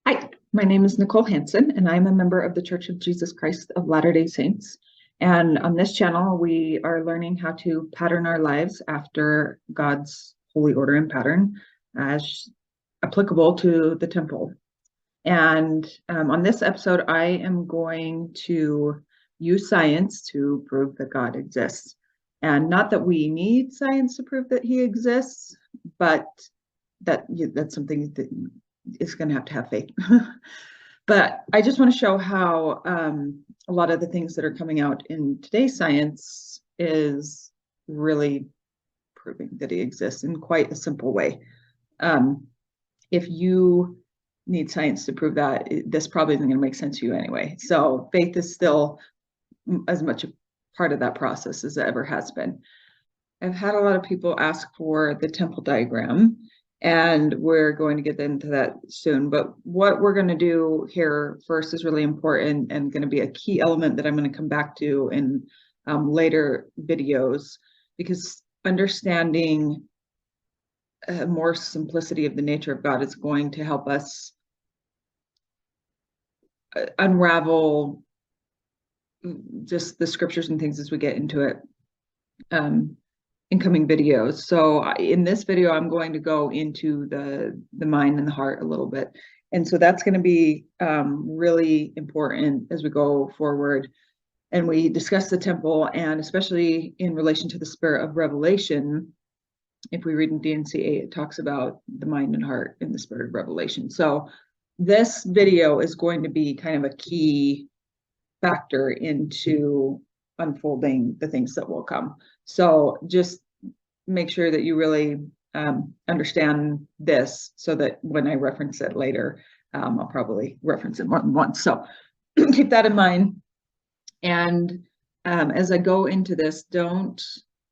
Hi, my name is Nicole Hansen, and I'm a member of the Church of Jesus Christ of Latter-day Saints. And on this channel, we are learning how to pattern our lives after God's holy order and pattern as applicable to the temple. And on this episode, I am going to use science to prove that God exists. And not that we need science to prove that he exists, but that's something that is going to have faith. But I just want to show how a lot of the things that are coming out in today's science is really proving that he exists in quite a simple way. If you need science to prove that, this probably isn't going to make sense to you anyway. So faith is still as much a part of that process as it ever has been. I've had a lot of people ask for the temple diagram, and we're going to get into that soon. But what we're going to do here first is really important and going to be a key element that I'm going to come back to in later videos, because understanding more simplicity of the nature of God is going to help us unravel just the scriptures and things as we get into it in coming videos. So in this video, I'm going to go into the mind and the heart a little bit. And so that's going to be really important as we go forward. And we discuss the temple, and especially in relation to the spirit of revelation. If we read in DNC8, it talks about the mind and heart in the spirit of revelation. So this video is going to be kind of a key factor into unfolding the things that will come. So just make sure that you really understand this, so that when I reference it later, I'll probably reference it more than once. So keep that in mind. And as I go into this, don't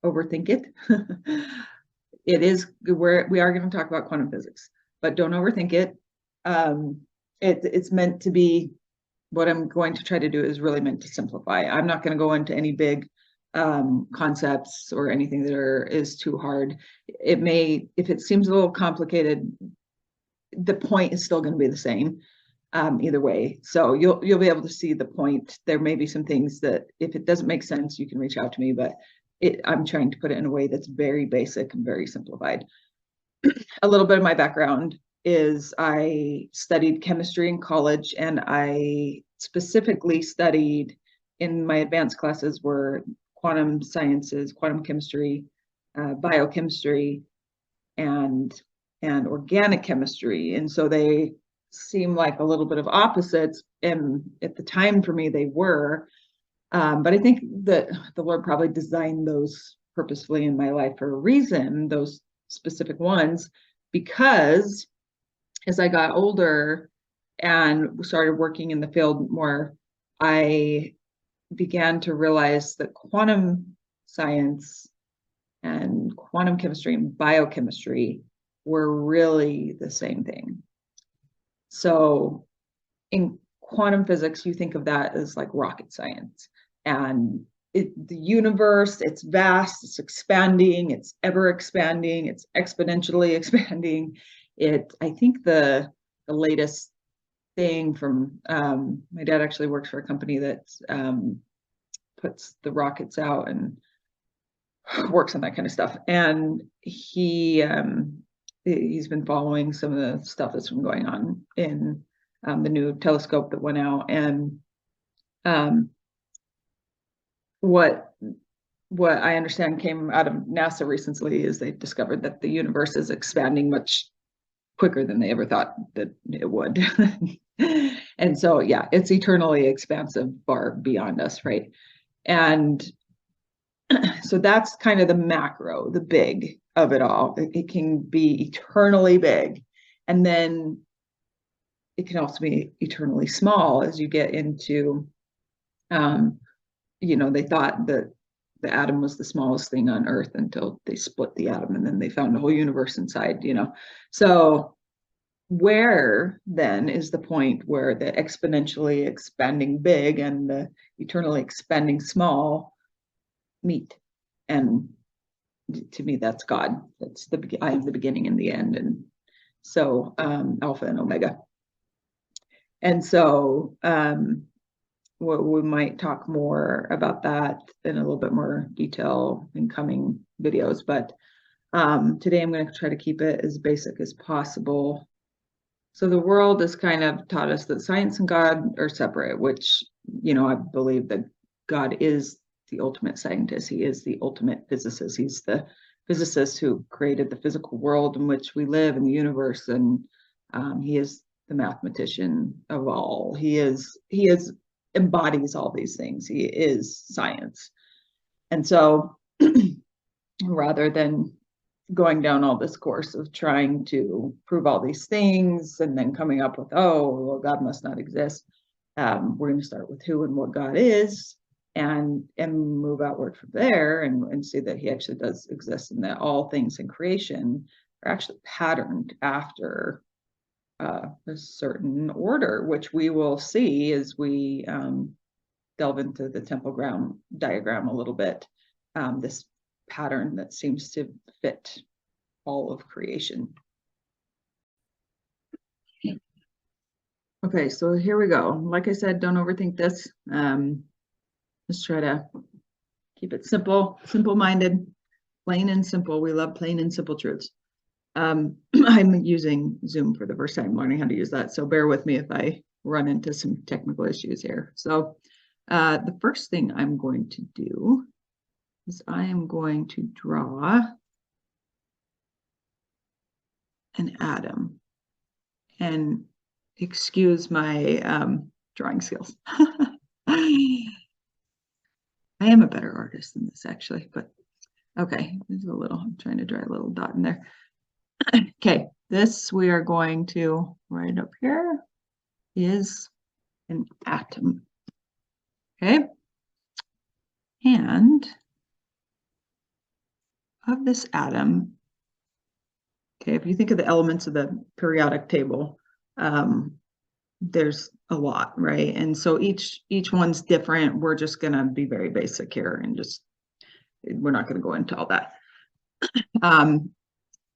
overthink it. It is where we are going to talk about quantum physics, but don't overthink it. It's meant to be, what I'm going to try to do is really meant to simplify. I'm not going to go into any big concepts or anything that is too hard. It may, if it seems a little complicated, the point is still going to be the same either way. So you'll be able to see the point. There may be some things that if it doesn't make sense, you can reach out to me, but I'm trying to put it in a way that's very basic and very simplified. A little bit of my background is I studied chemistry in college, and I specifically studied, in my advanced classes were quantum sciences, quantum chemistry, biochemistry, and organic chemistry. And so they seem like a little bit of opposites, and at the time for me they were. But I think that the Lord probably designed those purposefully in my life for a reason, those specific ones, because as I got older and started working in the field more, I began to realize that quantum science and quantum chemistry and biochemistry were really the same thing. So in quantum physics, you think of that as like rocket science, and the universe, it's vast, it's expanding, it's ever expanding, it's exponentially expanding. I think the latest thing from my dad actually works for a company that puts the rockets out and works on that kind of stuff, and he's been following some of the stuff that's been going on in the new telescope that went out. And what I understand came out of NASA recently is they've discovered that the universe is expanding much quicker than they ever thought that it would. And so, yeah, it's eternally expansive, far beyond us, right? And so that's kind of the macro, the big of it all. It can be eternally big. And then it can also be eternally small as you get into, they thought that the atom was the smallest thing on Earth until they split the atom, and then they found the whole universe inside, So where then is the point where the exponentially expanding big and the eternally expanding small meet? And to me, that's God. That's I am the beginning and the end. And so Alpha and Omega. And so we might talk more about that in a little bit more detail in coming videos. But today I'm going to try to keep it as basic as possible. So the world has kind of taught us that science and God are separate, which, I believe that God is the ultimate scientist. He is the ultimate physicist. He's the physicist who created the physical world in which we live in the universe. And he is the mathematician of all. He embodies all these things. He is science. And so rather than going down all this course of trying to prove all these things and then coming up with, oh, well, God must not exist. We're going to start with who and what God is, and move outward from there and see that he actually does exist, and that all things in creation are actually patterned after a certain order, which we will see as we delve into the temple ground diagram a little bit. This pattern that seems to fit all of creation. Okay, so here we go. Like I said, don't overthink this. Just try to keep it simple, simple-minded, plain and simple. We love plain and simple truths. I'm using Zoom for the first time, learning how to use that. So bear with me if I run into some technical issues here. So the first thing I'm going to do is I am going to draw an atom. And excuse my drawing skills. I am a better artist than this, actually, but okay, there's I'm trying to draw a little dot in there. Okay, this we are going to, right up here, is an atom. Okay, and of this atom, okay, if you think of the elements of the periodic table, there's a lot, right? And so each one's different. We're just going to be very basic here and we're not going to go into all that.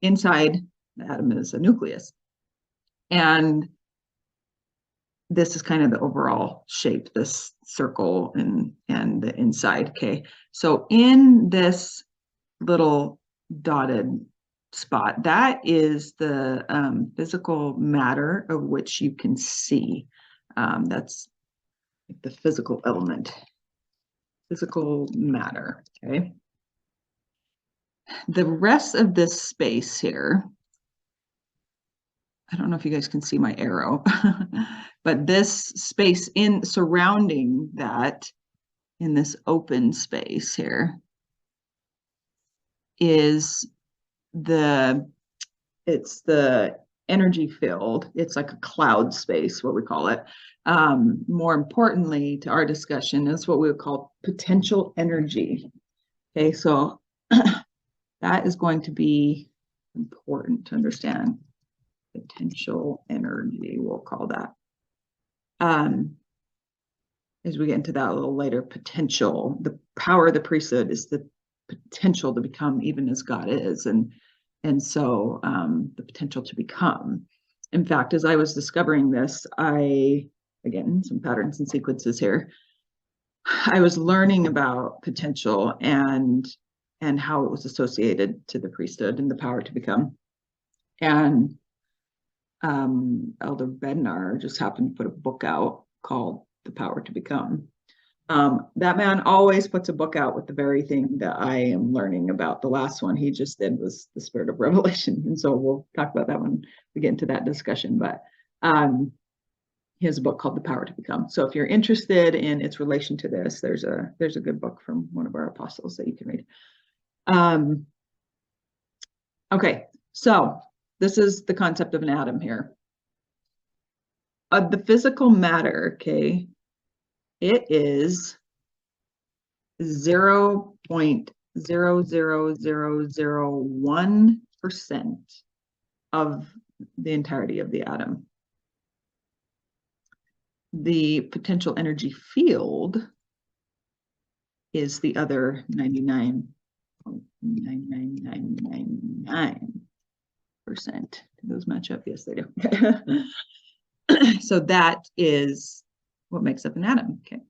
Inside the atom is a nucleus. And this is kind of the overall shape, this circle and the inside. Okay. So in this little dotted spot, that is the physical matter of which you can see. That's the physical element, physical matter. Okay. The rest of this space here, I don't know if you guys can see my arrow, but this space in surrounding that, in this open space here, is it's the energy field. It's like a cloud space, what we call it. More importantly to our discussion is what we would call potential energy. Okay, so that is going to be important to understand. Potential energy, we'll call that. As we get into that a little later, potential, the power of the priesthood is the potential to become even as God is, and so the potential to become. In fact, as I was discovering this, again, some patterns and sequences here, I was learning about potential and how it was associated to the priesthood and the power to become. And Elder Bednar just happened to put a book out called The Power to Become. That man always puts a book out with the very thing that I am learning about. The last one he just did was the Spirit of Revelation. And so we'll talk about that when we get into that discussion. But he has a book called The Power to Become. So if you're interested in its relation to this, there's a good book from one of our apostles that you can read. Okay, so this is the concept of an atom here. The physical matter, okay, it is 0.00001% of the entirety of the atom. The potential energy field is the other 99.99999%. Do those match up? Yes, they do. So that is what makes up an atom. Okay.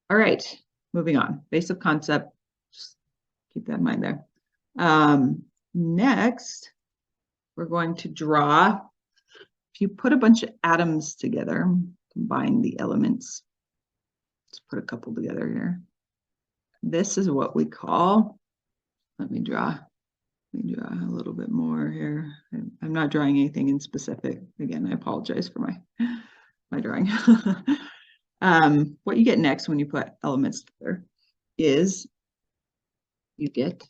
All right, moving on. Basic concept. Just keep that in mind there. Next, we're going to draw. If you put a bunch of atoms together, combine the elements. Let's put a couple together here. This is what we call, let me draw a little bit more here. I'm not drawing anything in specific. Again, I apologize for my drawing. What you get next when you put elements together is you get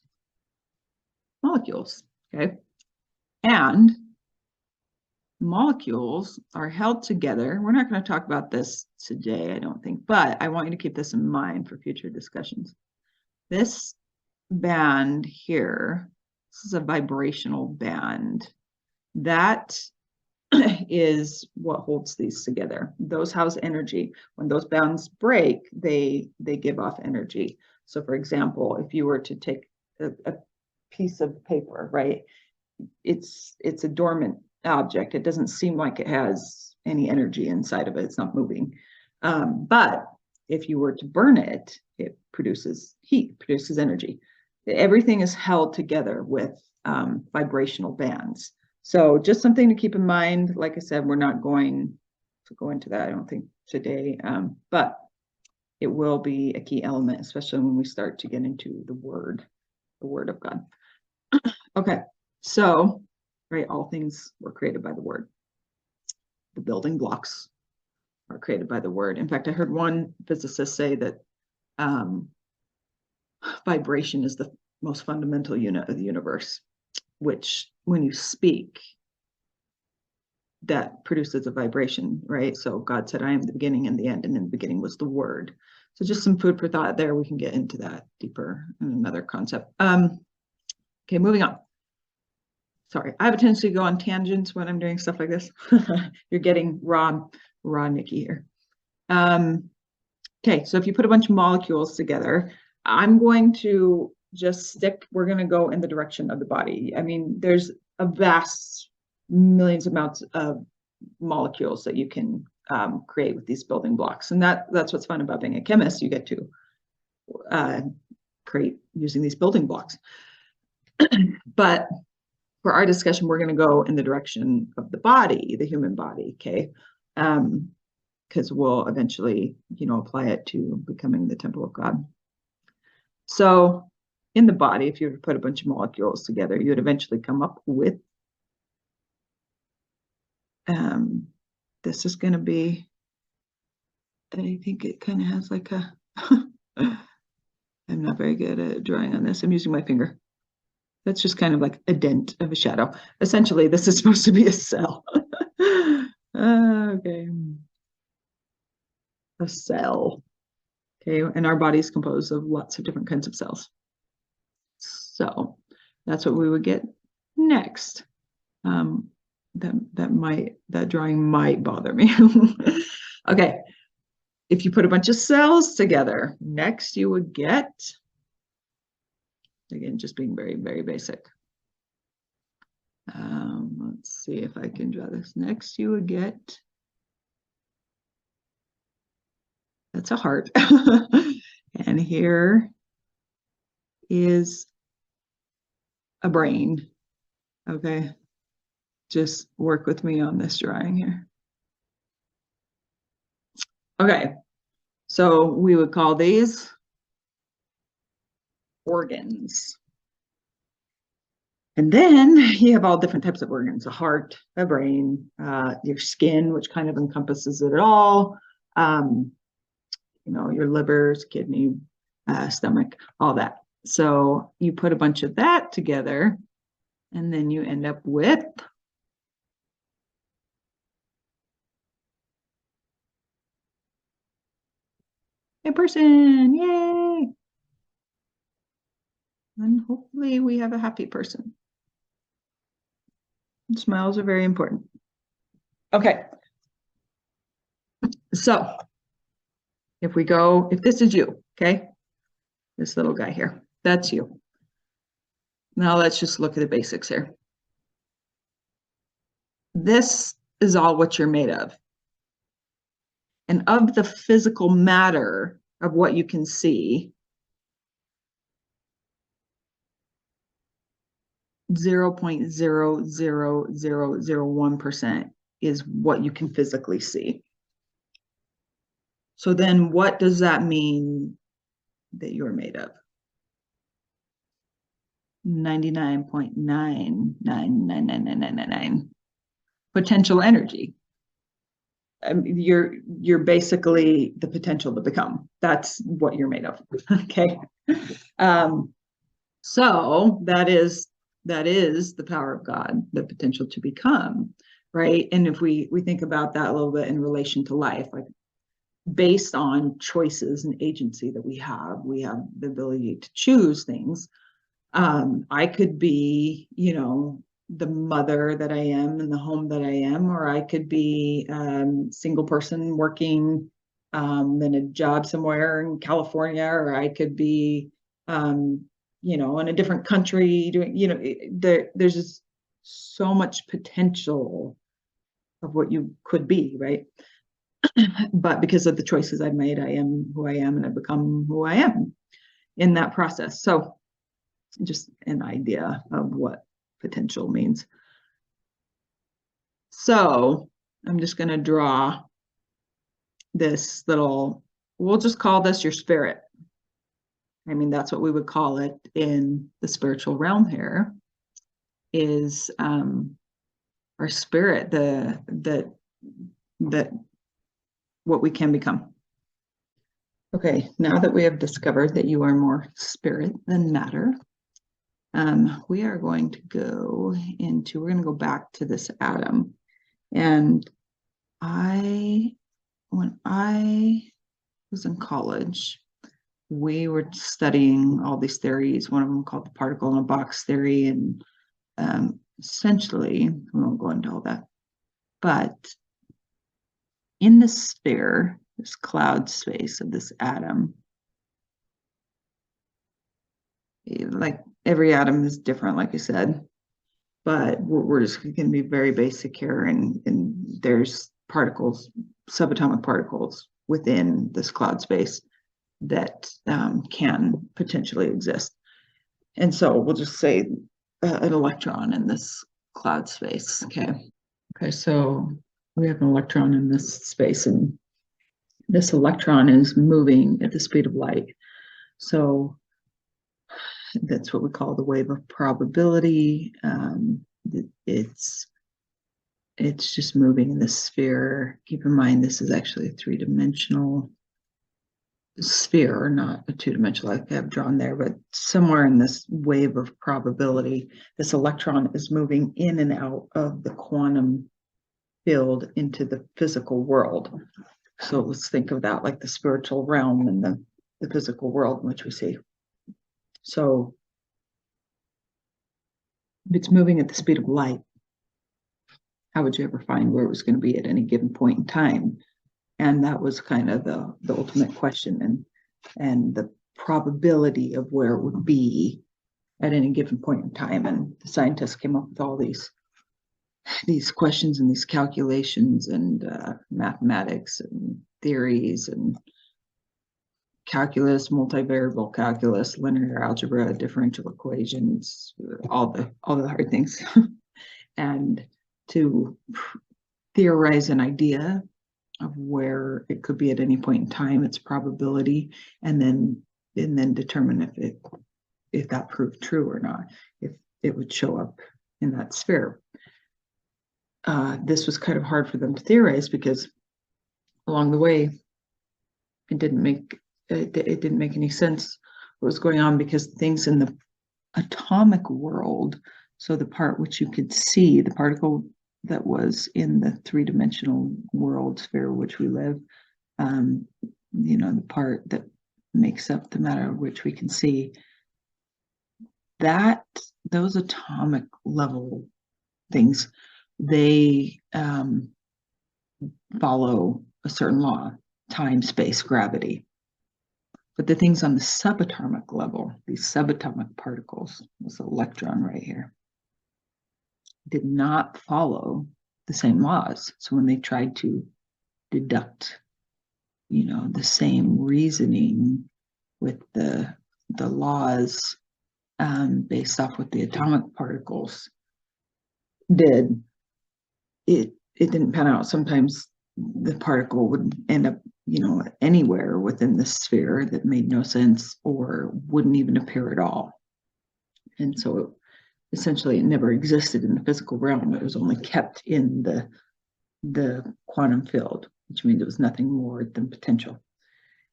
molecules, okay? And molecules are held together. We're not going to talk about this today, I don't think, but I want you to keep this in mind for future discussions. This band here, this is a vibrational band. That is what holds these together. Those house energy. When those bands break, they give off energy. So for example, if you were to take a piece of paper, right, it's a dormant object. It doesn't seem like it has any energy inside of it. It's not moving. But if you were to burn it, it produces heat, produces energy. Everything is held together with vibrational bands. So just something to keep in mind. Like I said, we're not going to go into that, I don't think, today, but it will be a key element, especially when we start to get into the word of God. Okay, so, right, all things were created by the word. The building blocks are created by the word. In fact, I heard one physicist say that vibration is the most fundamental unit of the universe, which when you speak, that produces a vibration, right? So God said, I am the beginning and the end, and in the beginning was the word. So just some food for thought there. We can get into that deeper in another concept. Okay, moving on. Sorry, I have a tendency to go on tangents when I'm doing stuff like this. You're getting raw Nikki here. Okay, so if you put a bunch of molecules together, I'm going to just we're going to go in the direction of the body. I mean, there's a vast millions amounts of molecules that you can create with these building blocks. And that's what's fun about being a chemist. You get to create using these building blocks. But for our discussion, we're going to go in the direction of the body, the human body, okay? Because we'll eventually, apply it to becoming the temple of God. So in the body, if you were to put a bunch of molecules together, you would eventually come up with, this is going to be, I think it kind of has like a, I'm not very good at drawing on this. I'm using my finger. That's just kind of like a dent of a shadow. Essentially, this is supposed to be a cell. Okay. A cell. Okay, and our body is composed of lots of different kinds of cells. So that's what we would get next. That drawing might bother me. Okay, if you put a bunch of cells together, next you would get, again, just being very, very basic. Let's see if I can draw this. Next you would get, that's a heart. And here is a brain. Okay, just work with me on this drawing here. Okay, So we would call these organs. And then you have all different types of organs: a heart, a brain, your skin, which kind of encompasses it all. Your livers, kidney, stomach, all that. So you put a bunch of that together, and then you end up with a person. Yay! And hopefully we have a happy person. Smiles are very important. Okay. So if this is you, okay, this little guy here, that's you. Now let's just look at the basics here. This is all what you're made of. And of the physical matter of what you can see, 0.00001% is what you can physically see. So then what does that mean that you're made of? 99.9999999 potential energy. You're basically the potential to become. That's what you're made of. Okay. So that is the power of God, the potential to become, right? And if we think about that a little bit in relation to life, like based on choices and agency that we have the ability to choose things. I could be, the mother that I am in the home that I am, or I could be single person working in a job somewhere in California, or I could be, in a different country doing, there's just so much potential of what you could be, right? But because of the choices I've made, I am who I am, and I've become who I am in that process. So just an idea of what potential means. So I'm just going to draw this little, we'll just call this your spirit. I mean, that's what we would call it in the spiritual realm here, is our spirit, that what we can become. Okay, now that we have discovered that you are more spirit than matter, we are going to go back to this atom. And when I was in college, we were studying all these theories, one of them called the particle in a box theory. And essentially, we won't go into all that, but in the sphere, this cloud space of this atom, like every atom is different, like I said, but we're just going to be very basic here. And there's particles, subatomic particles within this cloud space that can potentially exist. And so we'll just say an electron in this cloud space. Okay, so we have an electron in this space, and this electron is moving at the speed of light. So that's what we call the wave of probability. It's just moving in this sphere. Keep in mind, this is actually a three-dimensional sphere, not a two-dimensional like I've drawn there, but somewhere in this wave of probability, this electron is moving in and out of the quantum field into the physical world. So let's think of that like the spiritual realm and the physical world in which we see. So if it's moving at the speed of light, how would you ever find where it was going to be at any given point in time? And that was kind of the ultimate question, and the probability of where it would be at any given point in time. And the scientists came up with all these questions and these calculations and mathematics and theories and calculus, multivariable calculus, linear algebra, differential equations, all the hard things. And to theorize an idea of where it could be at any point in time, its probability, and then determine if that proved true or not, if it would show up in that sphere. This was kind of hard for them to theorize because along the way, it didn't make any sense what was going on, because things in the atomic world, so the part which you could see, the particle that was in the three-dimensional world sphere which we live, the part that makes up the matter which we can see, that those atomic level things, they follow a certain law, time, space, gravity. But the things on the subatomic level, these subatomic particles, this electron right here, did not follow the same laws. So when they tried to deduct, the same reasoning with the laws based off what the atomic particles did, it didn't pan out. Sometimes the particle would end up, anywhere within the sphere that made no sense or wouldn't even appear at all. And so essentially it never existed in the physical realm. It was only kept in the quantum field, which means it was nothing more than potential.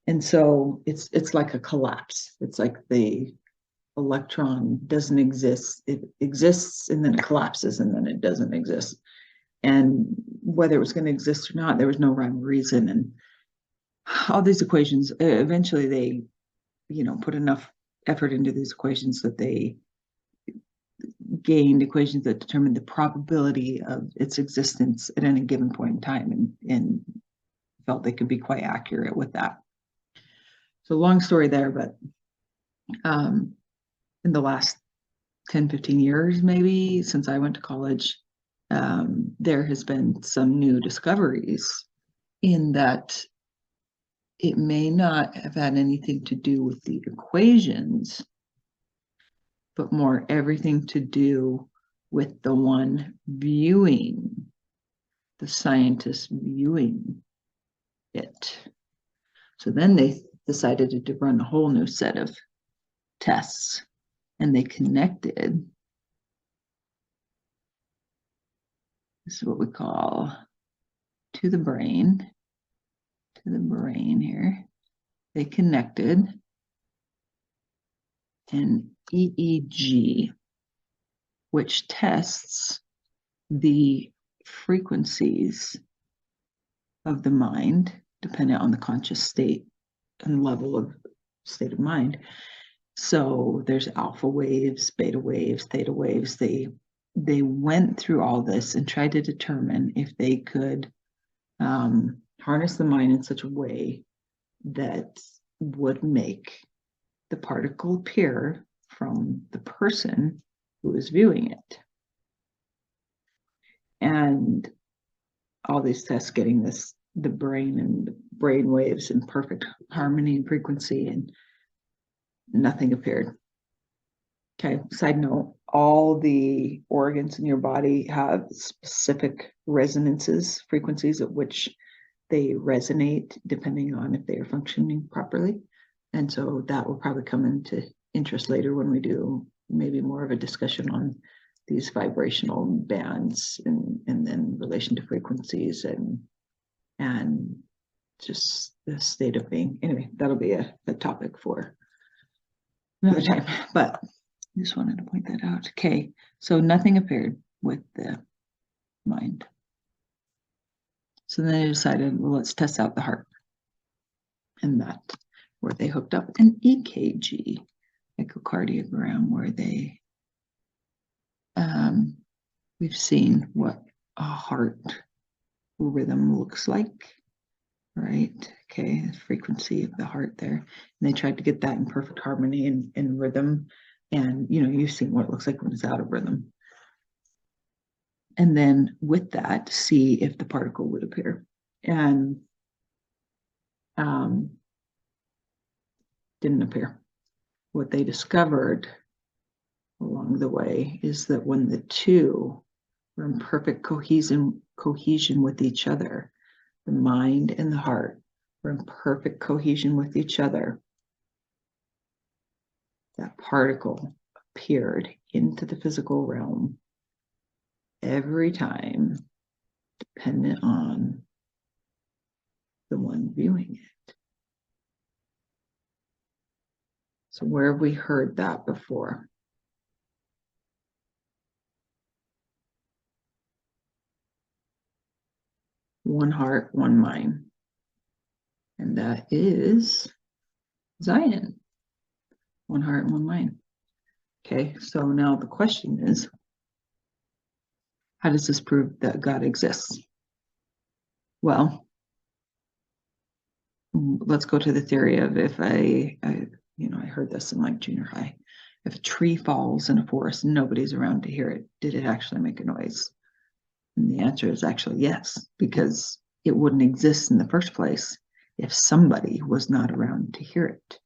And so it's like a collapse. It's like the electron doesn't exist. It exists and then it collapses and then it doesn't exist. And whether it was going to exist or not, there was no rhyme or reason. And all these equations, eventually they, put enough effort into these equations that they gained equations that determined the probability of its existence at any given point in time, and felt they could be quite accurate with that. So long story there, but in the last 10, 15 years, maybe since I went to college, there has been some new discoveries in that it may not have had anything to do with the equations, but more everything to do with the one viewing, the scientist viewing it. So then they decided to run a whole new set of tests, and they connected, this is what we call to the brain here. They connected an EEG, which tests the frequencies of the mind, depending on the conscious state and level of state of mind. So there's alpha waves, beta waves, theta waves. They went through all this and tried to determine if they could harness the mind in such a way that would make the particle appear from the person who is viewing it. And all these tests getting the brain and the brain waves in perfect harmony and frequency, and nothing appeared. Okay, side note, all the organs in your body have specific resonances, frequencies at which they resonate depending on if they are functioning properly. And so that will probably come into interest later when we do maybe more of a discussion on these vibrational bands and then relation to frequencies and just the state of being. Anyway, that'll be a topic for another time, but I just wanted to point that out. Okay, so nothing appeared with the mind. So then they decided, well, let's test out the heart. And that, where they hooked up an EKG, echocardiogram, where they, we've seen what a heart rhythm looks like, right? Okay, the frequency of the heart there. And they tried to get that in perfect harmony and rhythm. And, you've seen what it looks like when it's out of rhythm. And then with that, see if the particle would appear. And didn't appear. What they discovered along the way is that when the two were in perfect cohesion with each other, the mind and the heart were in perfect cohesion with each other, that particle appeared into the physical realm every time, dependent on the one viewing it. So where have we heard that before? One heart, one mind. And that is Zion. One heart, one mind. Okay, so now the question is, how does this prove that God exists? Well, let's go to the theory of if I heard this in like junior high. If a tree falls in a forest and nobody's around to hear it, did it actually make a noise? And the answer is actually yes, because it wouldn't exist in the first place if somebody was not around to hear it.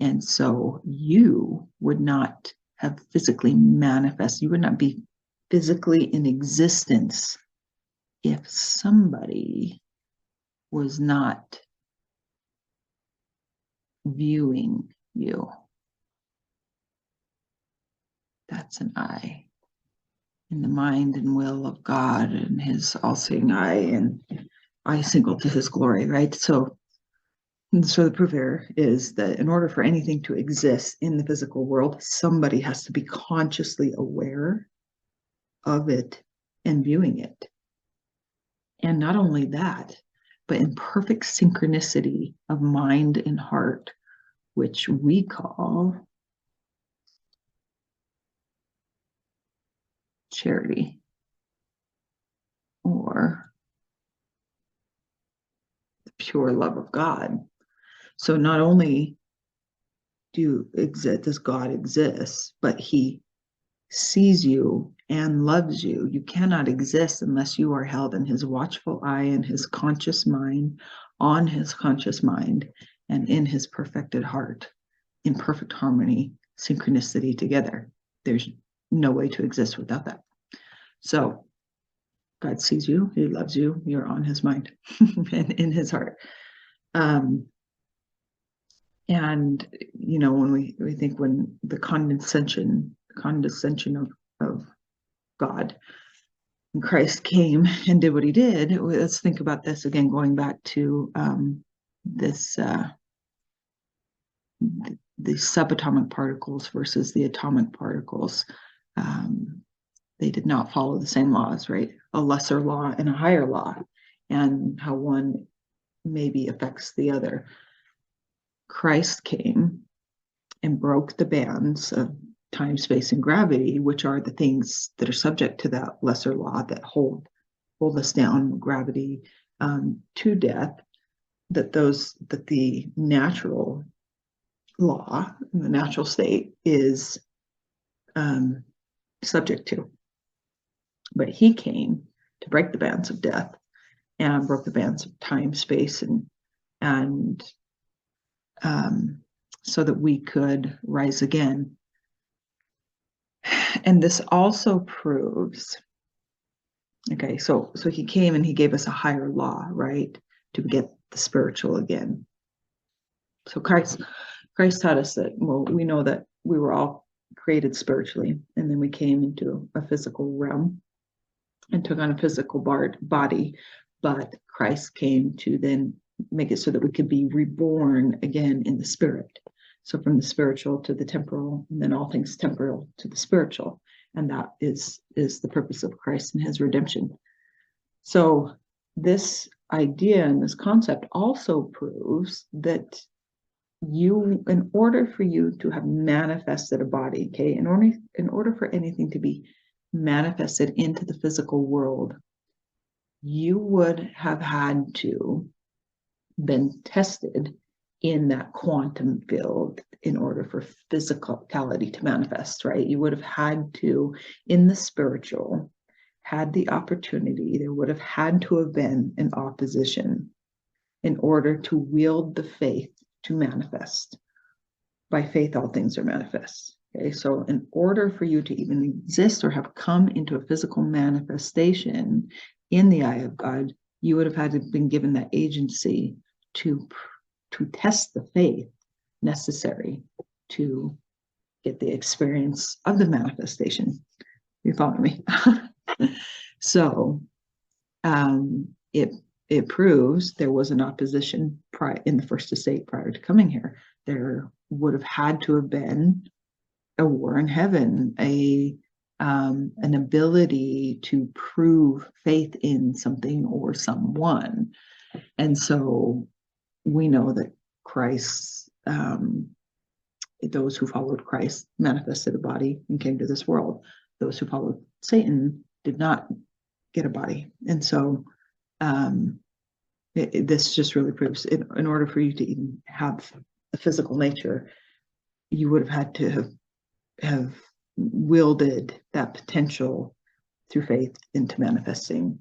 And so you would not have physically manifest, you would not be physically in existence if somebody was not viewing you. That's an I. In the mind and will of God and his all-seeing eye, and I single to his glory, right? So the proof here is that in order for anything to exist in the physical world, somebody has to be consciously aware of it and viewing it. And not only that, but in perfect synchronicity of mind and heart, which we call charity, or the pure love of God. So not only does God exist, but he sees you and loves you. You cannot exist unless you are held in his watchful eye and his conscious mind, on his conscious mind, and in his perfected heart, in perfect harmony, synchronicity together. There's no way to exist without that. So God sees you, he loves you, you're on his mind and in his heart. And when we think, when the condescension of God, and Christ came and did what he did, let's think about this again, going back to the subatomic particles versus the atomic particles. They did not follow the same laws, right? A lesser law and a higher law, and how one maybe affects the other. Christ came and broke the bands of time, space, and gravity, which are the things that are subject to that lesser law that hold us down, gravity, to death, that the natural law, the natural state is subject to. But he came to break the bands of death and broke the bands of time, space, and so that we could rise again. And this also proves, okay, so he came and he gave us a higher law, right, to get the spiritual again. So Christ taught us that, well, we know that we were all created spiritually, and then we came into a physical realm and took on a physical body, but Christ came to then make it so that we could be reborn again in the spirit. So from the spiritual to the temporal, and then all things temporal to the spiritual. And that is the purpose of Christ and his redemption. So this idea and this concept also proves that in order for you to have manifested a body, okay, in order for anything to be manifested into the physical world, you would have had to been tested in that quantum field in order for physicality to manifest, right? You would have had to, in the spiritual, had the opportunity, there would have had to have been an opposition in order to wield the faith to manifest. By faith, all things are manifest. Okay, so in order for you to even exist or have come into a physical manifestation in the eye of God, you would have had to been given that agency to test the faith necessary to get the experience of the manifestation. You follow me? So it proves there was an opposition in the first estate prior to coming here. There would have had to have been a war in heaven, an ability to prove faith in something or someone. And so we know that Christ, those who followed Christ manifested a body and came to this world. Those who followed Satan did not get a body. And so this just really proves in order for you to even have a physical nature, you would have had to have wielded that potential through faith into manifesting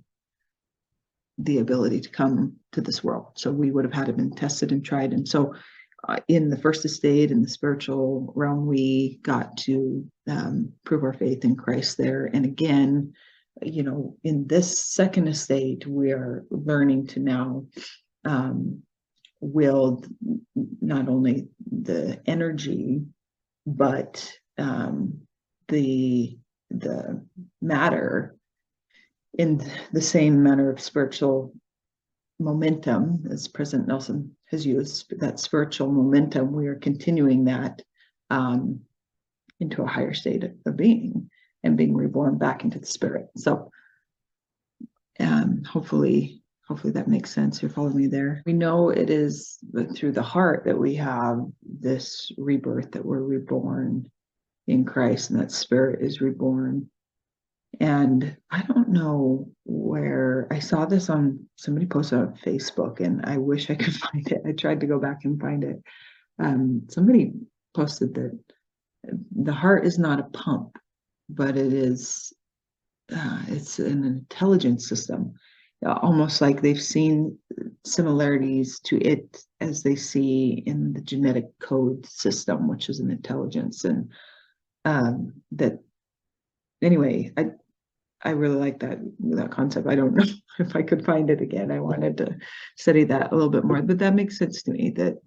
the ability to come to this world. So we would have had to been tested and tried. And so in the first estate, in the spiritual realm, we got to prove our faith in Christ there. And again, in this second estate, we are learning to now wield not only the energy, but the matter in the same manner of spiritual momentum as President Nelson has used, that spiritual momentum. We are continuing that into a higher state of being and being reborn back into the spirit. So hopefully that makes sense. You're following me there. We know it is through the heart that we have this rebirth, that we're reborn in Christ, and that spirit is reborn. And I don't know where I saw this on, somebody posted on Facebook, and I wish I could find it. I tried to go back and find it. Somebody posted that the heart is not a pump, but it's an intelligence system, almost like they've seen similarities to it as they see in the genetic code system, which is an intelligence. And that, anyway, I really like that concept. I don't know if I could find it again. I wanted to study that a little bit more, but that makes sense to me, that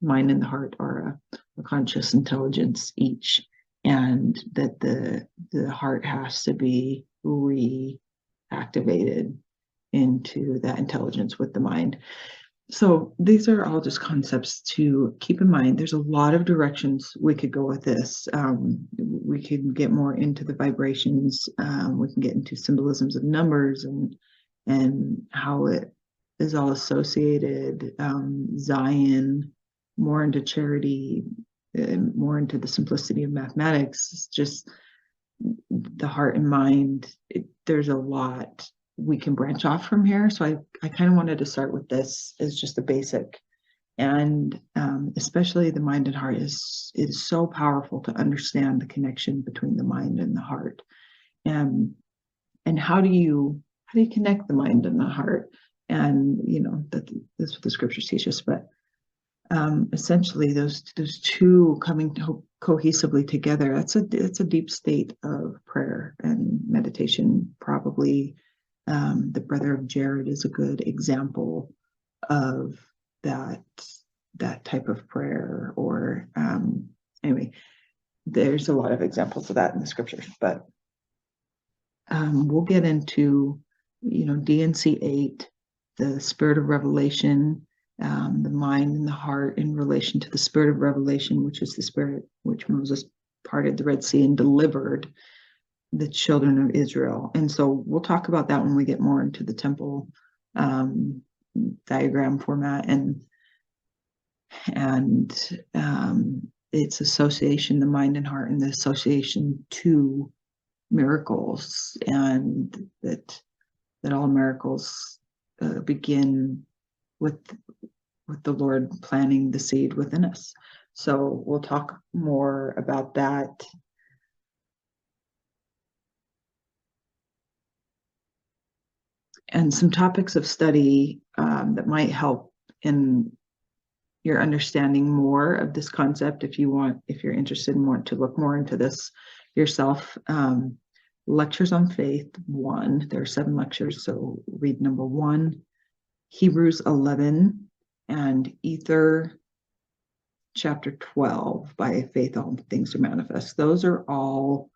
mind and the heart are a conscious intelligence each, and that the heart has to be reactivated into that intelligence with the mind. So these are all just concepts to keep in mind. There's a lot of directions we could go with this. We can get more into the vibrations. We can get into symbolisms of numbers and how it is all associated. Zion, more into charity, more into the simplicity of mathematics. It's just the heart and mind. There's a lot we can branch off from here. So I kind of wanted to start with this as just a basic, and especially the mind and heart is so powerful to understand the connection between the mind and the heart. And how do you connect the mind and the heart? And that's what the scriptures teach us, but essentially those two coming cohesively together, it's a deep state of prayer and meditation. Probably the brother of Jared is a good example of that type of prayer. Or anyway, there's a lot of examples of that in the scriptures, but we'll get into D&C 8, the spirit of revelation, the mind and the heart in relation to the spirit of revelation, which is the spirit which Moses parted the Red Sea and delivered the children of Israel. And so we'll talk about that when we get more into the temple diagram format and its association, the mind and heart, and the association to miracles, and that all miracles begin with the Lord planting the seed within us. So we'll talk more about that. And some topics of study that might help in your understanding more of this concept, if you're interested and want to look more into this yourself. Lectures on Faith 1. There are 7 lectures, so read number 1, Hebrews 11, and Ether chapter 12, By Faith All Things Are Manifest. Those are all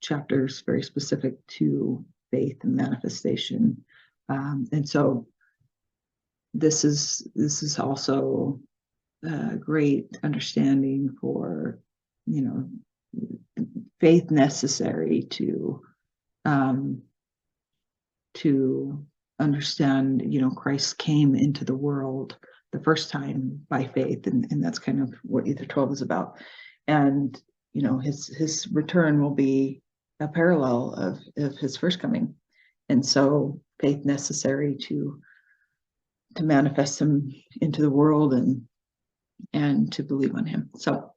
chapters very specific to faith and manifestation. And so this is also a great understanding for, faith necessary to understand, Christ came into the world the first time by faith, and that's kind of what Ether 12 is about. And his return will be a parallel of his first coming, and so faith necessary to manifest him into the world and to believe on him. So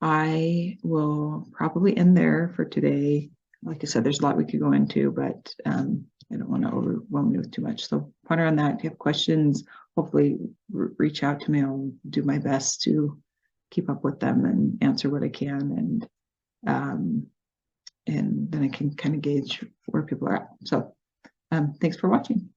I will probably end there for today. Like I said, there's a lot we could go into, but I don't want to overwhelm you with too much. So ponder on that. If you have questions, hopefully reach out to me. I'll do my best to keep up with them and answer what I can. And then I can kind of gauge where people are at. So thanks for watching.